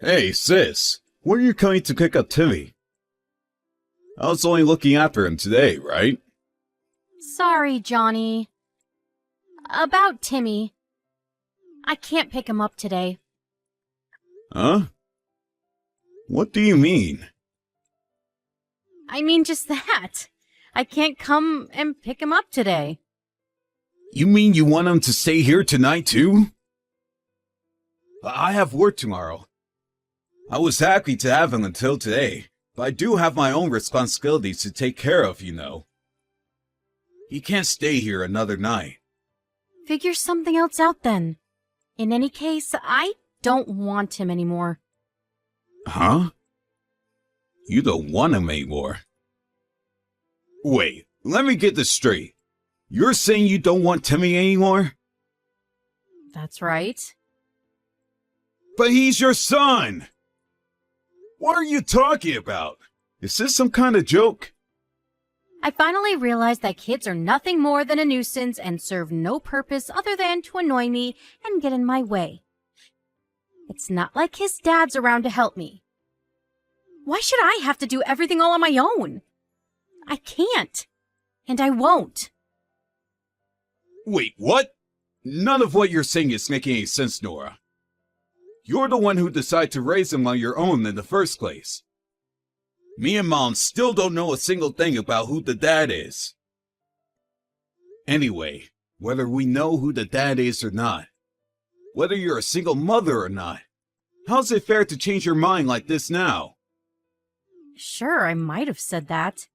Hey, sis, when are you coming to pick up Timmy? I was only looking after him today, right? Sorry, Johnny. About Timmy. I can't pick him up today. Huh? What do you mean? I mean just that. I can't come and pick him up today. You mean you want him to stay here tonight, too? I have work tomorrow. I was happy to have him until today, but I do have my own responsibilities to take care of, you know. He can't stay here another night. Figure something else out then. In any case, I don't want him anymore. Huh? You don't want him anymore? Wait, let me get this straight. You're saying you don't want Timmy anymore? That's right. But he's your son! What are you talking about? Is this some kind of joke? I finally realized that kids are nothing more than a nuisance and serve no purpose other than to annoy me and get in my way. It's not like his dad's around to help me. Why should I have to do everything all on my own? I can't. And I won't. Wait, what? None of what you're saying is making any sense, Nora. You're the one who decided to raise him on your own in the first place. Me and Mom still don't know a single thing about who the dad is. Anyway, whether we know who the dad is or not, whether you're a single mother or not, how's it fair to change your mind like this now? Sure, I might have said that.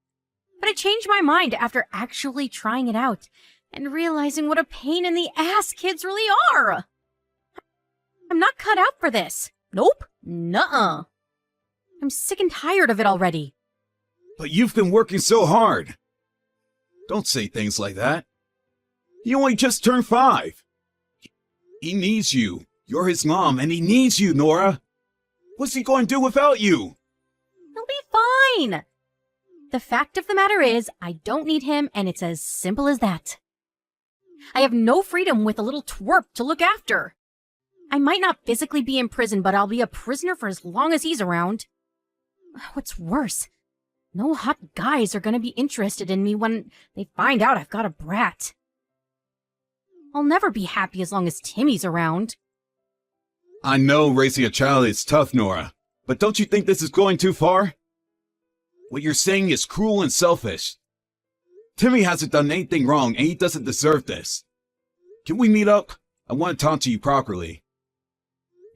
But I changed my mind after actually trying it out and realizing what a pain in the ass kids really are. I'm not cut out for this. Nope. Nuh-uh. I'm sick and tired of it already. But you've been working so hard. Don't say things like that. He only just turned 5. He needs you. You're his mom, and he needs you, Nora. What's he going to do without you? He'll be fine. The fact of the matter is, I don't need him, and it's as simple as that. I have no freedom with a little twerp to look after. I might not physically be in prison, but I'll be a prisoner for as long as he's around. What's worse, no hot guys are going to be interested in me when they find out I've got a brat. I'll never be happy as long as Timmy's around. I know raising a child is tough, Nora, but don't you think this is going too far? What you're saying is cruel and selfish. Timmy hasn't done anything wrong, and he doesn't deserve this. Can we meet up? I want to talk to you properly.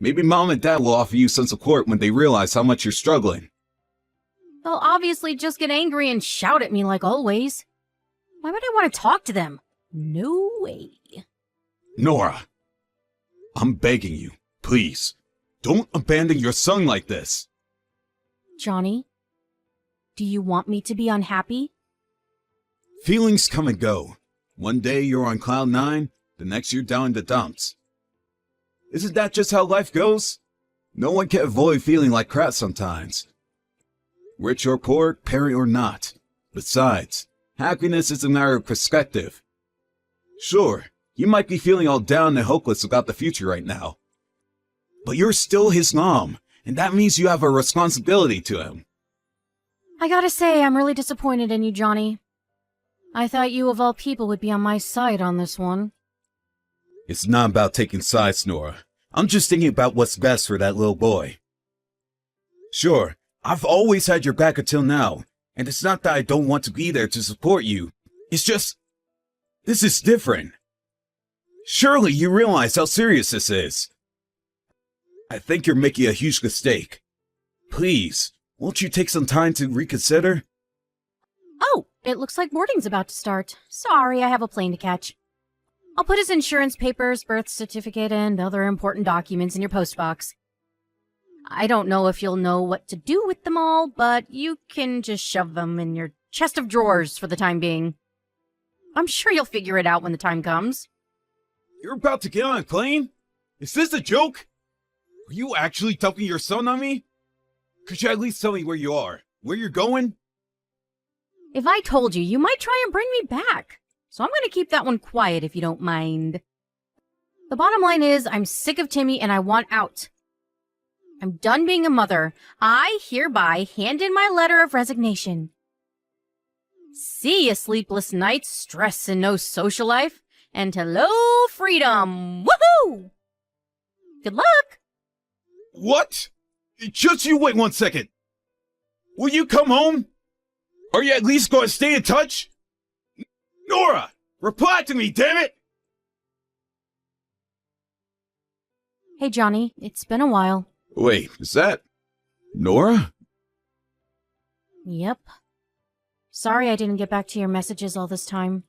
Maybe Mom and Dad will offer you some support when they realize how much you're struggling. They'll obviously just get angry and shout at me like always. Why would I want to talk to them? No way. Nora, I'm begging you, please, don't abandon your son like this. Johnny, do you want me to be unhappy? Feelings come and go. One day you're on cloud 9, the next you're down in the dumps. Isn't that just how life goes? No one can avoid feeling like crap sometimes. Rich or poor, parent or not. Besides, happiness is a matter of perspective. Sure, you might be feeling all down and hopeless about the future right now. But you're still his mom, and that means you have a responsibility to him. I gotta say, I'm really disappointed in you, Johnny. I thought you of all people would be on my side on this one. It's not about taking sides, Nora. I'm just thinking about what's best for that little boy. Sure, I've always had your back until now, and it's not that I don't want to be there to support you. It's just, this is different. Surely you realize how serious this is. I think you're making a huge mistake. Please, won't you take some time to reconsider? Oh, it looks like boarding's about to start. Sorry, I have a plane to catch. I'll put his insurance papers, birth certificate, and other important documents in your postbox. I don't know if you'll know what to do with them all, but you can just shove them in your chest of drawers for the time being. I'm sure you'll figure it out when the time comes. You're about to get on a plane? Is this a joke? Are you actually dumping your son on me? Could you at least tell me where you are? Where you're going? If I told you, you might try and bring me back. So I'm going to keep that one quiet if you don't mind. The bottom line is, I'm sick of Timmy and I want out. I'm done being a mother. I hereby hand in my letter of resignation. See ya, sleepless nights, stress and no social life, and hello, freedom! Woohoo! Good luck! What? Just you wait 1 second. Will you come home? Are you at least going to stay in touch? Nora, reply to me, damn it! Hey, Johnny, it's been a while. Wait, is that Nora? Yep. Sorry I didn't get back to your messages all this time.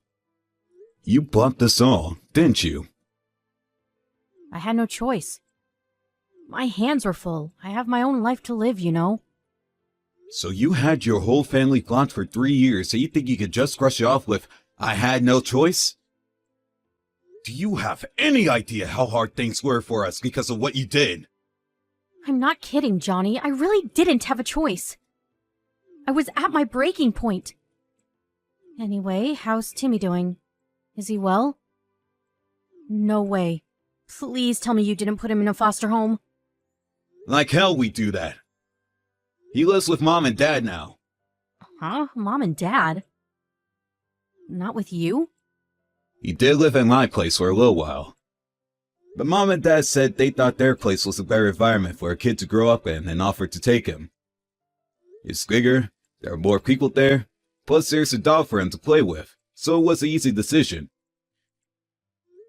You blocked us all, didn't you? I had no choice. My hands were full. I have my own life to live, you know. So you had your whole family blocked for 3 years, so you think you could just brush it off with, I had no choice? Do you have any idea how hard things were for us because of what you did? I'm not kidding, Johnny. I really didn't have a choice. I was at my breaking point. Anyway, how's Timmy doing? Is he well? No way. Please tell me you didn't put him in a foster home. Like hell we do that. He lives with Mom and Dad now. Huh? Mom and Dad? Not with you? He did live at my place for a little while. But Mom and Dad said they thought their place was a better environment for a kid to grow up in and offered to take him. It's bigger, there are more people there, plus there's a dog for him to play with, so it was an easy decision.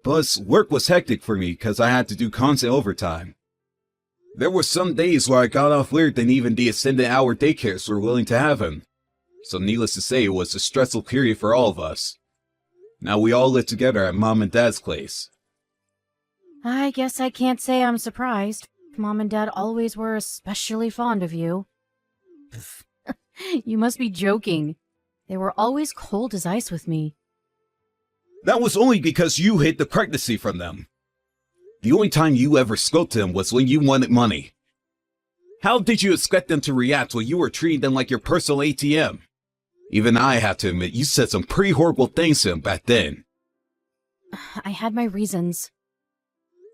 Plus, work was hectic for me because I had to do constant overtime. There were some days where I got off later than even the extended hour daycares were willing to have him. So needless to say, it was a stressful period for all of us. Now we all live together at Mom and Dad's place. I guess I can't say I'm surprised. Mom and Dad always were especially fond of you. You must be joking. They were always cold as ice with me. That was only because you hid the pregnancy from them. The only time you ever spoke to them was when you wanted money. How did you expect them to react when you were treating them like your personal ATM? Even I have to admit, you said some pretty horrible things to them back then. I had my reasons.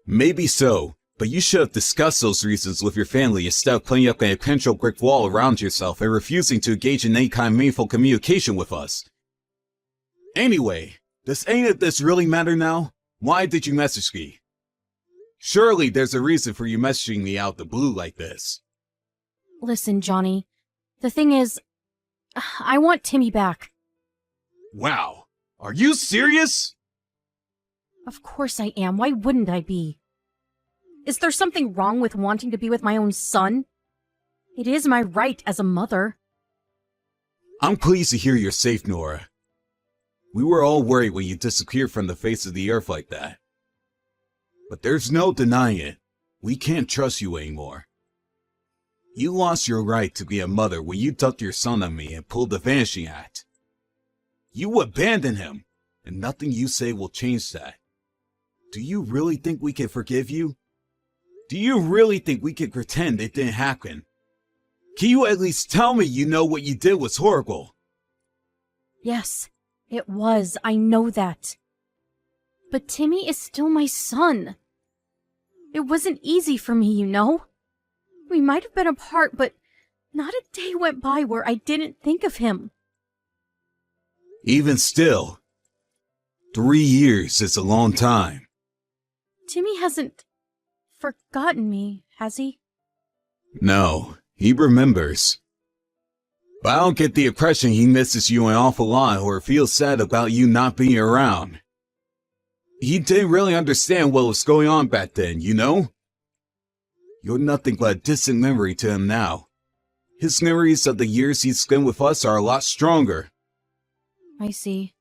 Maybe so, but you should have discussed those reasons with your family instead of putting up a potential brick wall around yourself and refusing to engage in any kind of meaningful communication with us. Anyway, does any of this really matter now? Why did you message me? Surely there's a reason for you messaging me out the blue like this. Listen, Johnny. The thing is, I want Timmy back. Wow, are you serious? Of course I am. Why wouldn't I be? Is there something wrong with wanting to be with my own son? It is my right as a mother. I'm pleased to hear you're safe, Nora. We were all worried when you disappeared from the face of the earth like that. But there's no denying it. We can't trust you anymore. You lost your right to be a mother when you dumped your son on me and pulled the Vanishing Act. You abandoned him, and nothing you say will change that. Do you really think we can forgive you? Do you really think we can pretend it didn't happen? Can you at least tell me you know what you did was horrible? Yes, it was. I know that. But Timmy is still my son. It wasn't easy for me, you know? We might have been apart, but not a day went by where I didn't think of him. Even still, 3 years is a long time. Timmy hasn't forgotten me, has he? No, he remembers. But I don't get the impression he misses you an awful lot or feels sad about you not being around. He didn't really understand what was going on back then, you know? You're nothing but a distant memory to him now. His memories of the years he spent with us are a lot stronger. I see.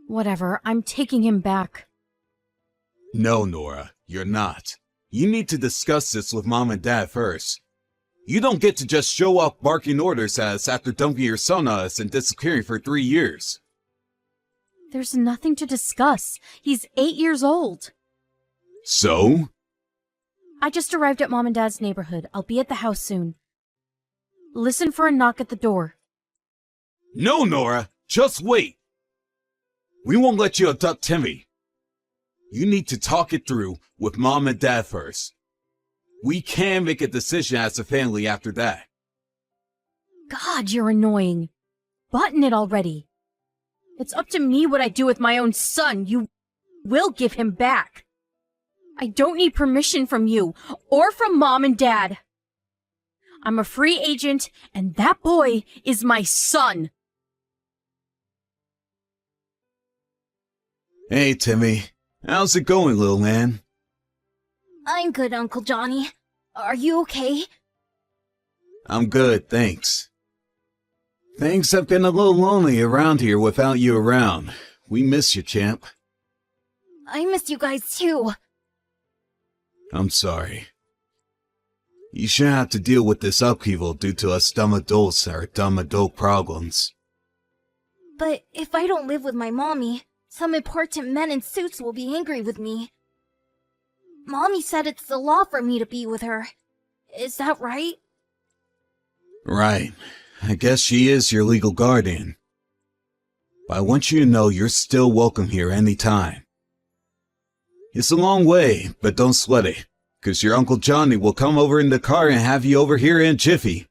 Whatever, I'm taking him back. No, Nora, you're not. You need to discuss this with Mom and Dad first. You don't get to just show up barking orders at us after dumping your son on us and disappearing for 3 years. There's nothing to discuss. He's 8 years old. So? I just arrived at Mom and Dad's neighborhood. I'll be at the house soon. Listen for a knock at the door. No, Nora, just wait. We won't let you abduct Timmy. You need to talk it through with Mom and Dad first. We can make a decision as a family after that. God, you're annoying. Button it already. It's up to me what I do with my own son. You will give him back. I don't need permission from you or from Mom and Dad. I'm a free agent, and that boy is my son. Hey, Timmy. How's it going, little man? I'm good, Uncle Johnny. Are you okay? I'm good, thanks. Things have been a little lonely around here without you around. We miss you, champ. I miss you guys too. I'm sorry. You shouldn't have to deal with this upheaval due to us dumb adults and our dumb adult problems. But if I don't live with my mommy, some important men in suits will be angry with me. Mommy said it's the law for me to be with her. Is that right? Right. I guess she is your legal guardian. But I want you to know you're still welcome here anytime. It's a long way, but don't sweat it, 'cause your Uncle Johnny will come over in the car and have you over here in a jiffy.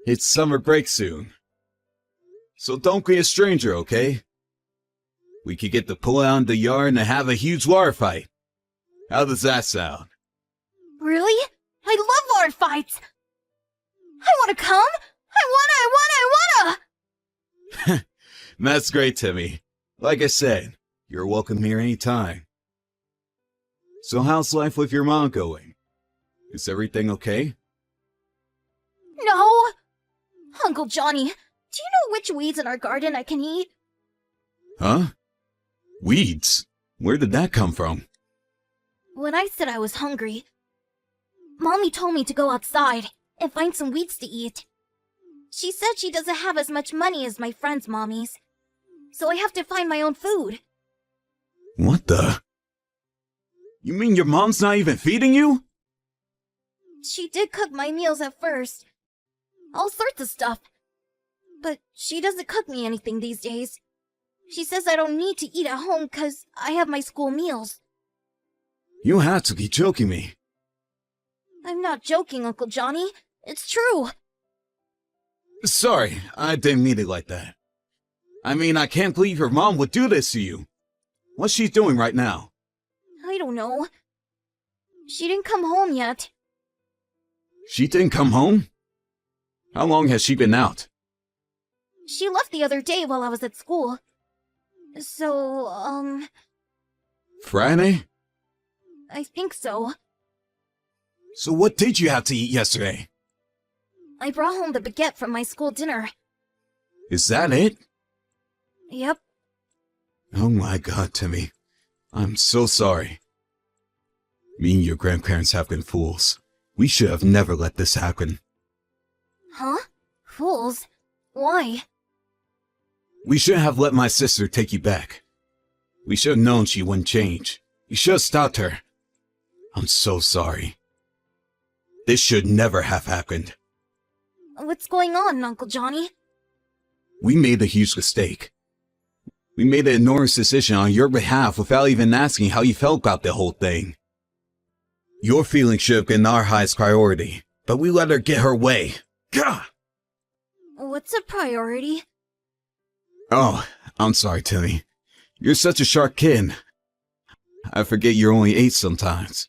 It's summer break soon. So don't be a stranger, okay? We could get to pull out in the yard and have a huge water fight. How does that sound? Really? I love water fights! I wanna come! I wanna! That's great, Timmy. Like I said, you're welcome here anytime. So how's life with your mom going? Is everything okay? No! Uncle Johnny, do you know which weeds in our garden I can eat? Huh? Weeds? Where did that come from? When I said I was hungry, Mommy told me to go outside and find some weeds to eat. She said she doesn't have as much money as my friends' mommies, so I have to find my own food. What the? You mean your mom's not even feeding you? She did cook my meals at first. All sorts of stuff. But she doesn't cook me anything these days. She says I don't need to eat at home 'cause I have my school meals. You have to be joking me. I'm not joking, Uncle Johnny. It's true. Sorry, I didn't mean it like that. I mean, I can't believe your mom would do this to you. What's she doing right now? I don't know. She didn't come home yet. She didn't come home? How long has she been out? She left the other day while I was at school. So, Friday? I think so. So what did you have to eat yesterday? I brought home the baguette from my school dinner. Is that it? Yep. Oh my God, Timmy. I'm so sorry. Me and your grandparents have been fools. We should have never let this happen. Huh? Fools? Why? We shouldn't have let my sister take you back. We should have known she wouldn't change. You should have stopped her. I'm so sorry. This should never have happened. What's going on, Uncle Johnny? We made a huge mistake. We made an enormous decision on your behalf without even asking how you felt about the whole thing. Your feelings should have been our highest priority, but we let her get her way. Gah! What's a priority? Oh, I'm sorry, Timmy. You're such a sharp kid. I forget you're only 8 sometimes.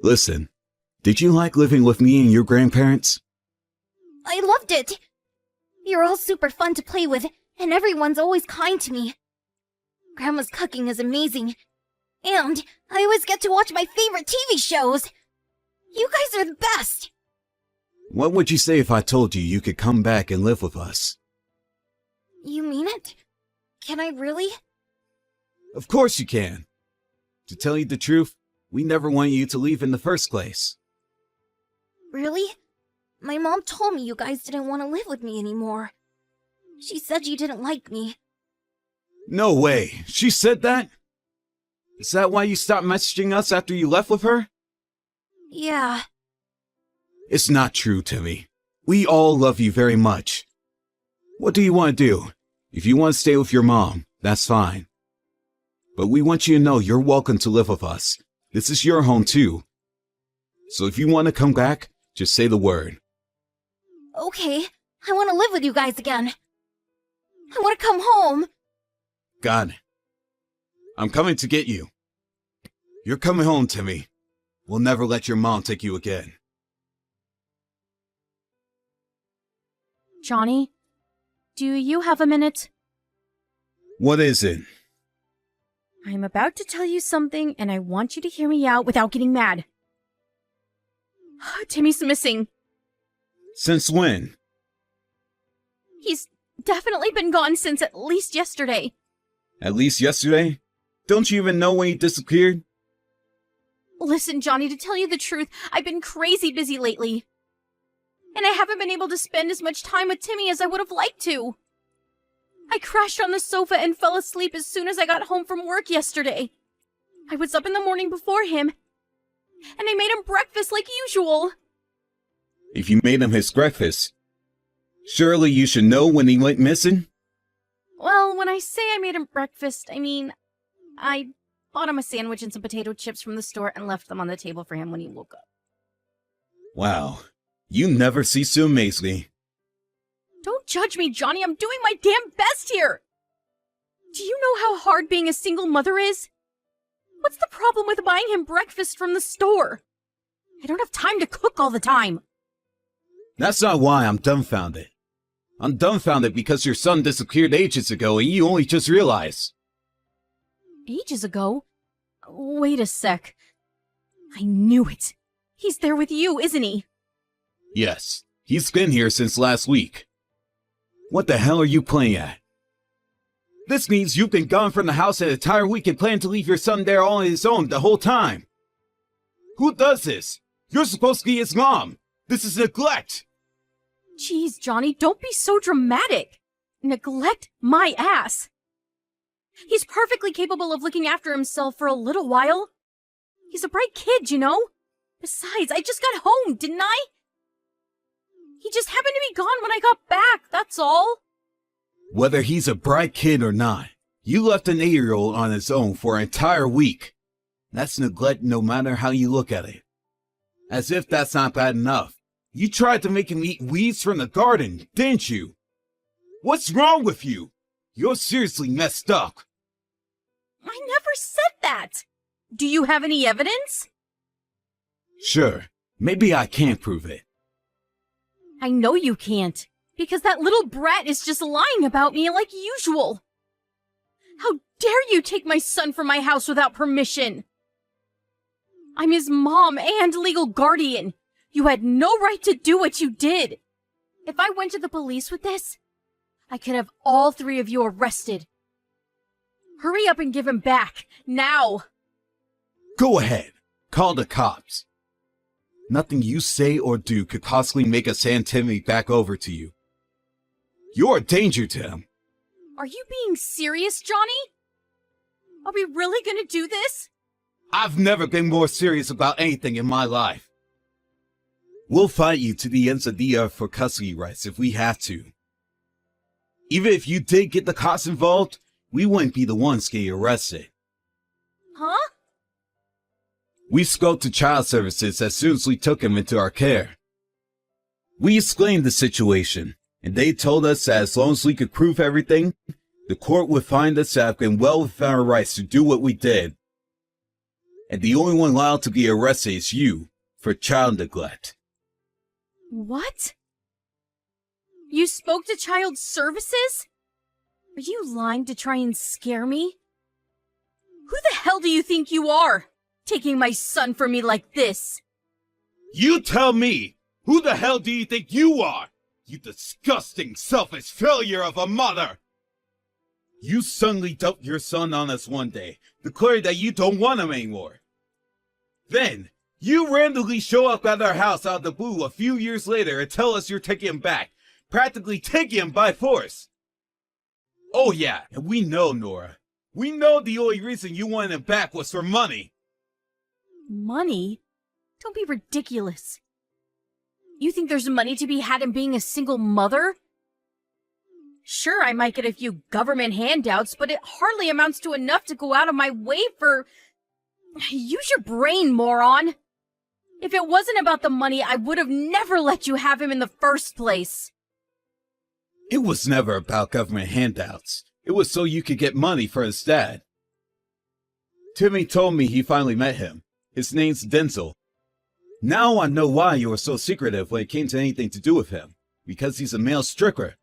Listen, did you like living with me and your grandparents? I loved it! You're all super fun to play with, and everyone's always kind to me. Grandma's cooking is amazing. And I always get to watch my favorite TV shows. You guys are the best! What would you say if I told you you could come back and live with us? You mean it? Can I really? Of course you can. To tell you the truth, we never wanted you to leave in the first place. Really? My mom told me you guys didn't want to live with me anymore. She said you didn't like me. No way. She said that? Is that why you stopped messaging us after you left with her? Yeah. It's not true, Timmy. We all love you very much. What do you want to do? If you want to stay with your mom, that's fine. But we want you to know you're welcome to live with us. This is your home too. So if you want to come back, just say the word. Okay, I want to live with you guys again. I want to come home. Got it. I'm coming to get you. You're coming home, Timmy. We'll never let your mom take you again. Johnny, do you have a minute? What is it? I'm about to tell you something, and I want you to hear me out without getting mad. Timmy's missing. Since when? He's definitely been gone since at least yesterday. At least yesterday? Don't you even know when he disappeared? Listen, Johnny, to tell you the truth, I've been crazy busy lately. And I haven't been able to spend as much time with Timmy as I would have liked to. I crashed on the sofa and fell asleep as soon as I got home from work yesterday. I was up in the morning before him, and I made him breakfast like usual. If you made him his breakfast, surely you should know when he went missing? Well, when I say I made him breakfast, I mean, I bought him a sandwich and some potato chips from the store and left them on the table for him when he woke up. Wow, you never cease to amaze me. Don't judge me, Johnny. I'm doing my damn best here. Do you know how hard being a single mother is? What's the problem with buying him breakfast from the store? I don't have time to cook all the time. That's not why I'm dumbfounded. I'm dumbfounded because your son disappeared ages ago and you only just realized. Ages ago? Wait a sec. I knew it. He's there with you, isn't he? Yes, he's been here since last week. What the hell are you playing at? This means you've been gone from the house an entire week and plan to leave your son there all on his own the whole time. Who does this? You're supposed to be his mom. This is neglect. Jeez, Johnny, don't be so dramatic. Neglect my ass. He's perfectly capable of looking after himself for a little while. He's a bright kid, you know? Besides, I just got home, didn't I? He just happened to be gone when I got back, that's all. Whether he's a bright kid or not, you left an 8-year-old on his own for an entire week. That's neglect no matter how you look at it. As if that's not bad enough. You tried to make him eat weeds from the garden, didn't you? What's wrong with you? You're seriously messed up. I never said that. Do you have any evidence? Sure, maybe I can't prove it. I know you can't, because that little brat is just lying about me like usual. How dare you take my son from my house without permission? I'm his mom and legal guardian. You had no right to do what you did. If I went to the police with this, I could have all 3 of you arrested. Hurry up and give him back, now. Go ahead, call the cops. Nothing you say or do could possibly make us hand Timmy back over to you. You're a danger to him. Are you being serious, Johnny? Are we really gonna do this? I've never been more serious about anything in my life. We'll fight you to the ends of the earth for custody rights if we have to. Even if you did get the cops involved, we wouldn't be the ones getting arrested. Huh? We spoke to child services as soon as we took him into our care. We explained the situation, and they told us that as long as we could prove everything, the court would find us to have been well within our rights to do what we did. And the only one allowed to be arrested is you, for child neglect. What? You spoke to child services? Are you lying to try and scare me? Who the hell do you think you are, taking my son from me like this? You tell me! Who the hell do you think you are? You disgusting, selfish failure of a mother! You suddenly dumped your son on us one day, declaring that you don't want him anymore. Then, you randomly show up at our house out of the blue a few years later and tell us you're taking him back, practically taking him by force. Oh yeah, and we know, Nora. We know the only reason you wanted him back was for money. Money? Don't be ridiculous. You think there's money to be had in being a single mother? Sure, I might get a few government handouts, but it hardly amounts to enough to go out of my way for... Use your brain, moron! If it wasn't about the money, I would have never let you have him in the first place. It was never about government handouts. It was so you could get money for his dad. Timmy told me he finally met him. His name's Denzel. Now I know why you were so secretive when it came to anything to do with him. Because he's a male stricker.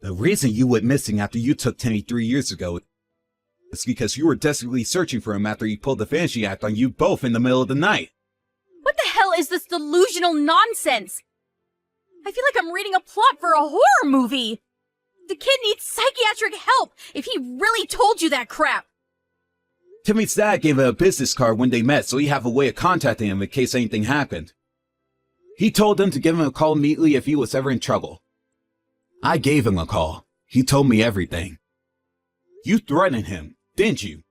The reason you went missing after you took Timmy 3 years ago is because you were desperately searching for him after he pulled the Vanishing Act on you both in the middle of the night. What the hell is this delusional nonsense? I feel like I'm reading a plot for a horror movie. The kid needs psychiatric help if he really told you that crap. Timmy's dad gave him a business card when they met so he'd have a way of contacting him in case anything happened. He told him to give him a call immediately if he was ever in trouble. I gave him a call. He told me everything. You threatened him, didn't you?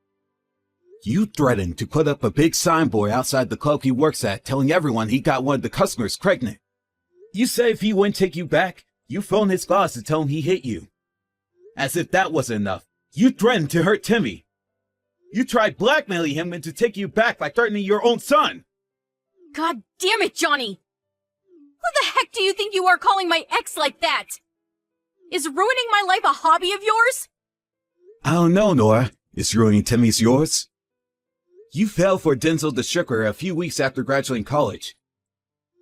You threatened to put up a big signboard outside the club he works at telling everyone he got one of the customers pregnant. You said if he wouldn't take you back, you phoned his boss to tell him he hit you. As if that wasn't enough, you threatened to hurt Timmy. You tried blackmailing him into taking you back by threatening your own son. God damn it, Johnny! Who the heck do you think you are calling my ex like that? Is ruining my life a hobby of yours? I don't know, Nora. Is ruining Timmy's yours? You fell for Denzel the Stricker a few weeks after graduating college.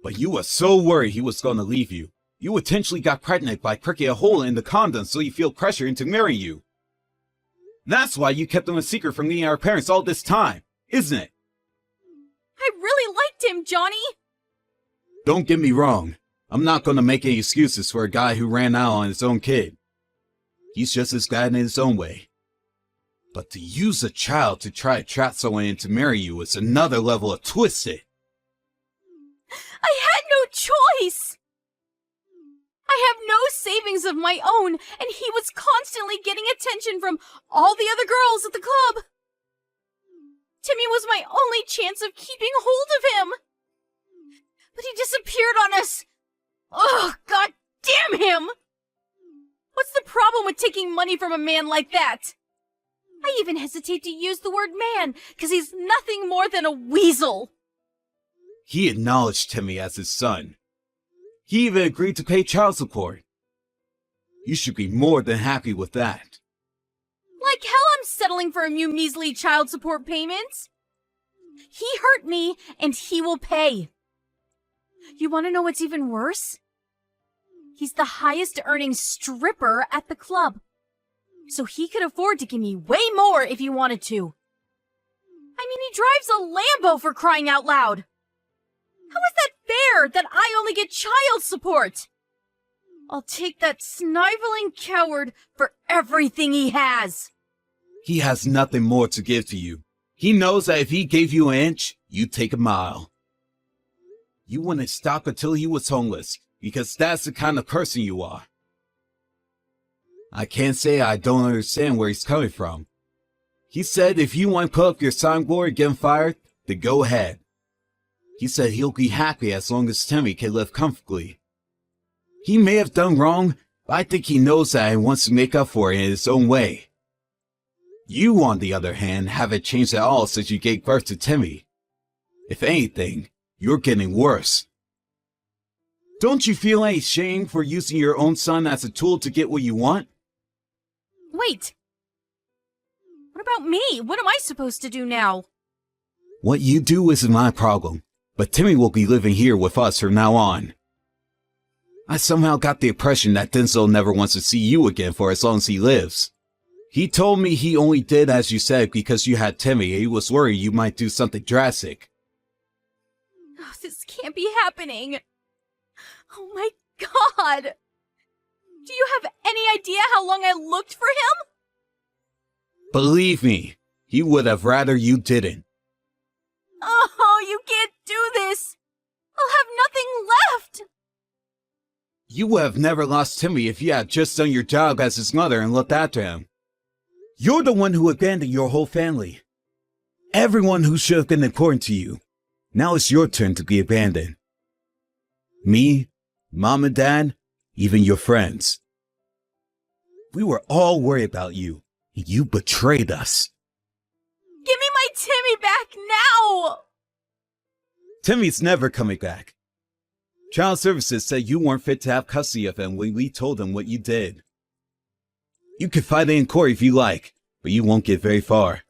But you were so worried he was going to leave you. You intentionally got pregnant by pricking a hole in the condom so you feel pressure into marrying you. That's why you kept him a secret from me and our parents all this time, isn't it? I really liked him, Johnny! Don't get me wrong. I'm not going to make any excuses for a guy who ran out on his own kid. He's just as bad in his own way. But to use a child to try to trap someone into marry you is another level of twisted. I had no choice! I have no savings of my own, and he was constantly getting attention from all the other girls at the club. Timmy was my only chance of keeping hold of him. But he disappeared on us. Ugh, God damn him! What's the problem with taking money from a man like that? I even hesitate to use the word man, because he's nothing more than a weasel. He acknowledged Timmy as his son. He even agreed to pay child support. You should be more than happy with that. Like hell I'm settling for a few measly child support payments. He hurt me, and he will pay. You want to know what's even worse? He's the highest earning stripper at the club. So he could afford to give me way more if he wanted to. I mean, he drives a Lambo for crying out loud. How is that fair that I only get child support? I'll take that sniveling coward for everything he has. He has nothing more to give to you. He knows that if he gave you an inch, you'd take a mile. You wouldn't stop until he was homeless, because that's the kind of person you are. I can't say I don't understand where he's coming from. He said if you want to put up your signboard and get him fired, then go ahead. He said he'll be happy as long as Timmy can live comfortably. He may have done wrong, but I think he knows that and wants to make up for it in his own way. You, on the other hand, haven't changed at all since you gave birth to Timmy. If anything, you're getting worse. Don't you feel any shame for using your own son as a tool to get what you want? Wait. What about me? What am I supposed to do now? What you do isn't my problem, but Timmy will be living here with us from now on. I somehow got the impression that Denzel never wants to see you again for as long as he lives. He told me he only did as you said because you had Timmy and he was worried you might do something drastic. Oh, this can't be happening. Oh my God! Do you have any idea how long I looked for him? Believe me, he would have rather you didn't. Oh, you can't do this! I'll have nothing left! You would have never lost Timmy if you had just done your job as his mother and looked after him. You're the one who abandoned your whole family. Everyone who should have been important to you. Now it's your turn to be abandoned. Me, Mom and Dad, even your friends. We were all worried about you, and you betrayed us. Give me my Timmy back now! Timmy's never coming back. Child Services said you weren't fit to have custody of him when we told them what you did. You can fight it in court if you like, but you won't get very far.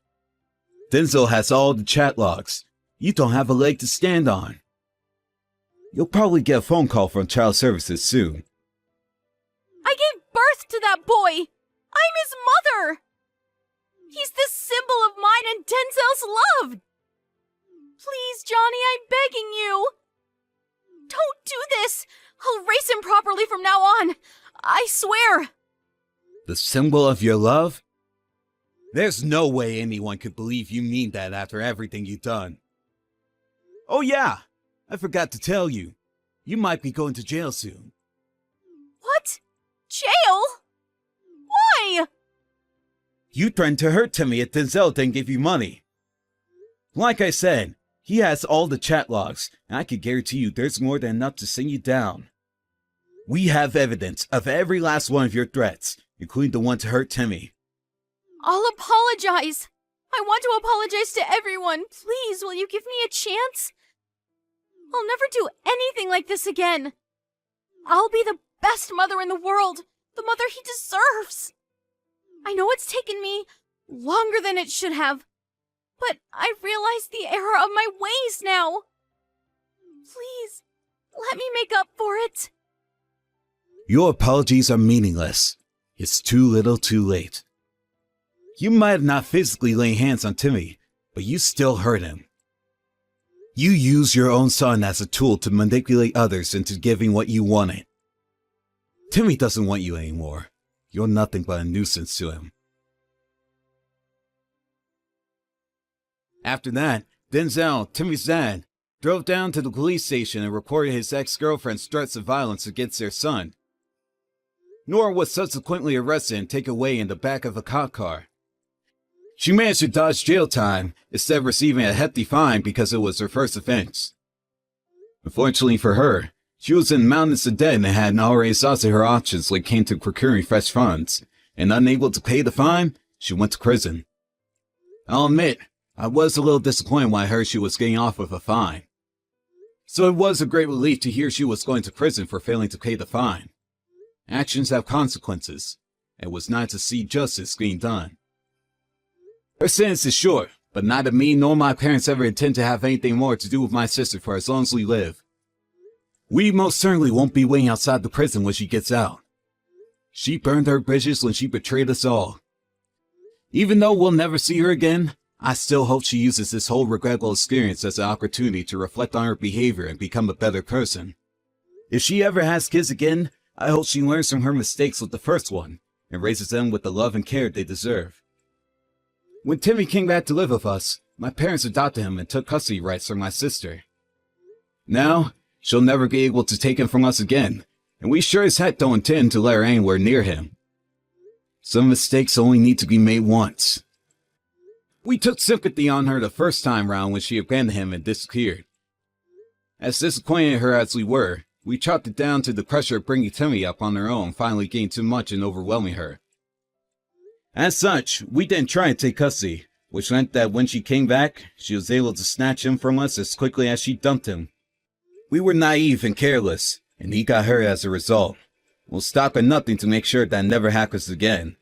Denzel has all the chat logs. You don't have a leg to stand on. You'll probably get a phone call from Child Services soon. I gave birth to that boy! I'm his mother! He's the symbol of mine and Denzel's love! Please, Johnny, I'm begging you! Don't do this! I'll raise him properly from now on! I swear! The symbol of your love? There's no way anyone could believe you mean that after everything you've done. Oh yeah, I forgot to tell you. You might be going to jail soon. What? Jail? Why? You threatened to hurt Timmy if Denzel didn't give you money. Like I said, he has all the chat logs, and I can guarantee you there's more than enough to send you down. We have evidence of every last one of your threats, including the one to hurt Timmy. I'll apologize. I want to apologize to everyone. Please, will you give me a chance? I'll never do anything like this again. I'll be the best mother in the world, the mother he deserves. I know it's taken me longer than it should have, but I've realized the error of my ways now. Please, let me make up for it. Your apologies are meaningless. It's too little too late. You might have not physically laid hands on Timmy, but you still hurt him. You used your own son as a tool to manipulate others into giving what you wanted. Timmy doesn't want you anymore. You're nothing but a nuisance to him. After that, Denzel, Timmy's dad, drove down to the police station and reported his ex-girlfriend's threats of violence against their son. Nora was subsequently arrested and taken away in the back of a cop car. She managed to dodge jail time instead of receiving a hefty fine because it was her first offense. Unfortunately for her, she was in mountains of debt and had already exhausted her options when it came to procuring fresh funds, and unable to pay the fine, she went to prison. I'll admit, I was a little disappointed when I heard she was getting off with a fine. So it was a great relief to hear she was going to prison for failing to pay the fine. Actions have consequences, and it was nice to see justice being done. Her sentence is short, but neither me nor my parents ever intend to have anything more to do with my sister for as long as we live. We most certainly won't be waiting outside the prison when she gets out. She burned her bridges when she betrayed us all. Even though we'll never see her again, I still hope she uses this whole regrettable experience as an opportunity to reflect on her behavior and become a better person. If she ever has kids again, I hope she learns from her mistakes with the first one and raises them with the love and care they deserve. When Timmy came back to live with us, my parents adopted him and took custody rights from my sister. Now, she'll never be able to take him from us again, and we sure as heck don't intend to let her anywhere near him. Some mistakes only need to be made once. We took sympathy on her the first time round when she abandoned him and disappeared. As disappointed her as we were, we chalked it down to the pressure of bringing Timmy up on her own finally getting too much and overwhelming her. As such, we didn't try and take custody, which meant that when she came back, she was able to snatch him from us as quickly as she dumped him. We were naive and careless, and he got hurt as a result. We'll stop at nothing to make sure that never happens again.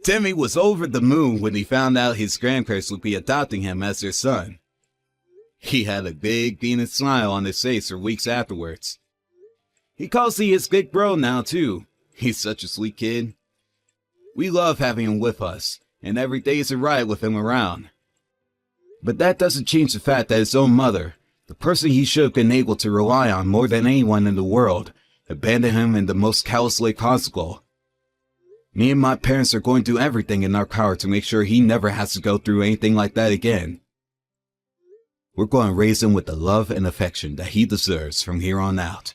Timmy was over the moon when he found out his grandparents would be adopting him as their son. He had a big beaming smile on his face for weeks afterwards. He calls me his big bro now too. He's such a sweet kid. We love having him with us, and every day is a ride with him around. But that doesn't change the fact that his own mother, the person he should have been able to rely on more than anyone in the world, abandoned him in the most callous way possible. Me and my parents are going to do everything in our power to make sure he never has to go through anything like that again. We're going to raise him with the love and affection that he deserves from here on out.